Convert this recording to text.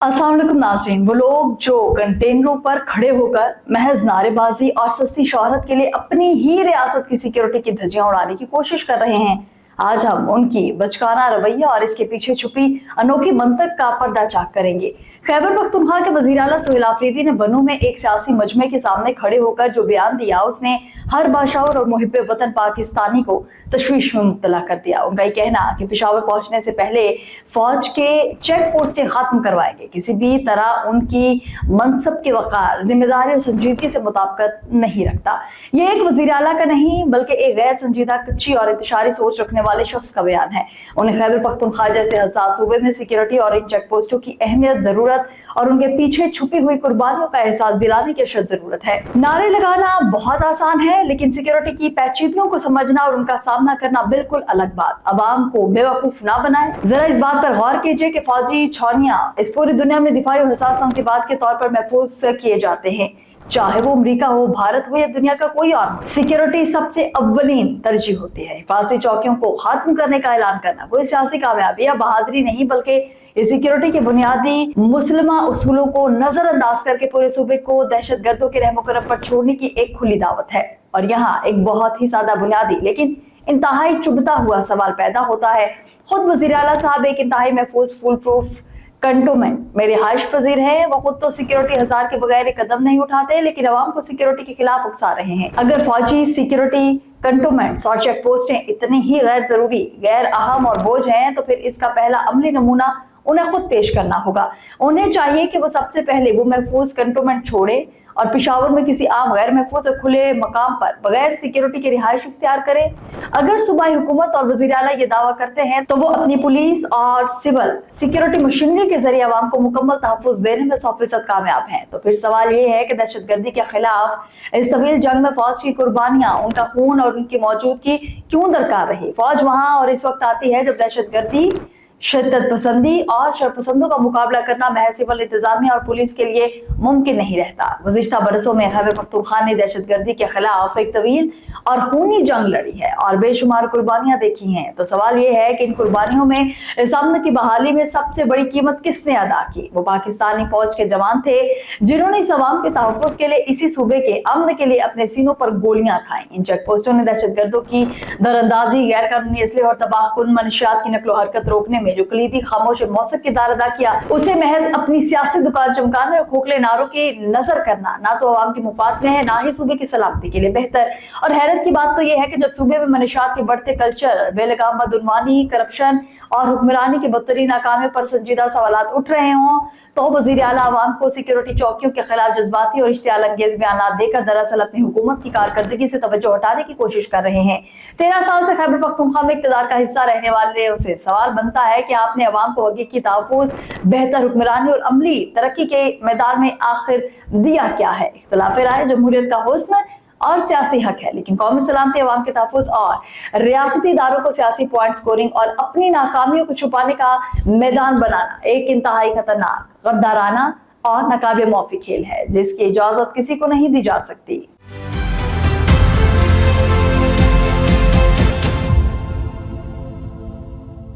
अस्सलाम वालेकुम नाज़रीन। वो लोग जो कंटेनरों पर खड़े होकर महज नारेबाजी और सस्ती शोहरत के लिए अपनी ही रियासत की सिक्योरिटी की धज्जियां उड़ाने की कोशिश कर रहे हैं, आज हम उनकी बचकाना रवैया और इसके पीछे छुपी अनोखी मंतक का पर्दाचाक करेंगे। खैबर पख्तूनख्वा के वज़ीर आला सुहेल आफरीदी ने बनू में एक सियासी मजमे के सामने खड़े होकर जो बयान दिया, उसने हर बाशऊर और मुहिब्बे वतन पाकिस्तानी को तशवीश में मुब्तला कर दिया। उनका ये कहना कि पेशावर पहुंचने से पहले फौज के चेक पोस्टें खत्म करवाएंगे किसी भी तरह उनकी मनसब के वक़ार, जिम्मेदारी और संजीदगी से मुताबिकत नहीं रखता। ये एक वज़ीर आला का नहीं बल्कि एक गैर संजीदा, कच्ची और इंतशारी सोच रखने वाले शख्स का बयान है। उन्हें खैबर पख्तूनख्वा जैसे हसास सूबे में सिक्योरिटी और इन चेक पोस्टों की अहमियत, जरूरत और उनके पीछे छुपी हुई कुर्बानियों का एहसास दिलाने की अशद जरूरत है। नारे लगाना बहुत आसान है, लेकिन सिक्योरिटी की पेचीदगियों को समझना और उनका सामना करना बिल्कुल अलग बात। अवाम को बेवकूफ ना बनाए। जरा इस बात पर गौर कीजिए कि फौजी छावनियां इस पूरी दुनिया में दिफाई और हसास तंसीबात के तौर पर महफूज किए जाते हैं, चाहे वो अमेरिका हो, भारत हो या दुनिया का कोई और। सिक्योरिटी सबसे अव्वलीन तरजीह होती है। हिफाजती चौकियों को खत्म करने का ऐलान करना कोई सियासी कामयाबी या बहादुरी नहीं, बल्कि इस सिक्योरिटी के बुनियादी मुस्लिमा उसूलों को नजरअंदाज करके पूरे सूबे को दहशतगर्दों के रहमो करम पर छोड़ने की एक खुली दावत है। और यहाँ एक बहुत ही सादा, बुनियादी लेकिन इंतहाई चुभता हुआ सवाल पैदा होता है। खुद वज़ीर आला साहब एक इंतहाई महफूज, फुल प्रूफ कंटोनमेंट में रिहाइश पजीर है। वो खुद तो सिक्योरिटी हजार के बगैर एक कदम नहीं उठाते, लेकिन अवाम को सिक्योरिटी के खिलाफ उकसा रहे हैं। अगर फौजी सिक्योरिटी कंटोनमेंट्स और चेक पोस्टें इतनी ही गैर जरूरी, गैर अहम और बोझ हैं, तो फिर इसका पहला अमली नमूना उन्हें खुद पेश करना होगा। उन्हें चाहिए कि वो सबसे पहले वो महफूज कंटोनमेंट छोड़े और पेशावर में किसी आम गैर महफूज और खुले मकाम पर बगैर सिक्योरिटी की रिहाइश इख्तियार करें। अगर सूबाई हुकूमत और वज़ीर आला ये दावा करते हैं तो वो अपनी पुलिस और सिविल सिक्योरिटी मशीनरी के जरिए आवाम को मुकम्मल तहफ़्फ़ुज़ देने में 100% कामयाब हैं। तो फिर सवाल ये है कि दहशतगर्दी के खिलाफ इस तवील जंग में फौज की कुर्बानियां, उनका खून और उनकी मौजूदगी क्यों दरकार रही। फौज वहां और इस वक्त आती है जब दहशतगर्दी, शिद्दत पसंदी और शरपसंदों का मुकाबला करना महज सिविल इंतजामिया और पुलिस के लिए मुमकिन नहीं रहता। गुज़िश्ता बरसों में खैबर पख्तूनख्वा ने दहशतगर्दी के खिलाफ एक तवील और खूनी जंग लड़ी है और बेशुमार कुर्बानियां देखी हैं। तो सवाल ये है कि इन कुर्बानियों में इस अमन की बहाली में सबसे बड़ी कीमत किसने अदा की। वो पाकिस्तानी फौज के जवान थे जिन्होंने इस अवाम के तहफ़्फ़ुज़ के लिए, इसी सूबे के अमन के लिए अपने सीनों पर गोलियां खाई। इन चेक पोस्टों ने दहशतगर्दों की दरअंदाजी, गैर कानूनी असले और तबाहकुन मनशियात की नकलो हरकत रोकने में जो कलीदी खामोश और मौसर किरदार अदा किया, उसे महज अपनी सियासी दुकान चमकाने और खोखले नारों की नजर करना ना तो अवाम के मुफाद में है, ना ही सूबे की सलामती के लिए बेहतर। और हैरत की बात तो यह है कि जब सूबे में मनशियात के बढ़ते कल्चर, बेलगाम बदउनवानी, करप्शन और हुक्मरानी की बदतरीन नाकामियों पर संजीदा सवालात उठ रहे हों, तो वज़ीर आला अवाम को सिक्योरिटी चौकियों के खिलाफ जज्बाती और इश्तियाल अंगेज बयानात देकर दरअसल अपनी हुकूमत की कारकर्दगी से तवज्जो हटाने की कोशिश कर रहे हैं। 13 साल से खैबर पख्तूनख्वा में इक़्तिदार का हिस्सा रहने वाले से सवाल बनता है कि आपने अवाम को हकीकी तहफ़्फ़ुज़, बेहतर हुक्मरानी और अमली तरक्की के मैदान में आखिर दिया क्या है। इख्तिलाफ राय जमहूरियत का हुस्न और सियासी हक है, लेकिन कौमी सलामती, अवाम के तहफ़्फ़ुज़ और रियासती इदारों को सियासी पॉइंट स्कोरिंग और अपनी नाकामियों को छुपाने का मैदान बनाना एक इंतहाई खतरनाक, गद्दाराना और नाकाबिल मौफ़ी खेल है, जिसकी इजाज़त किसी को नहीं दी जा सकती।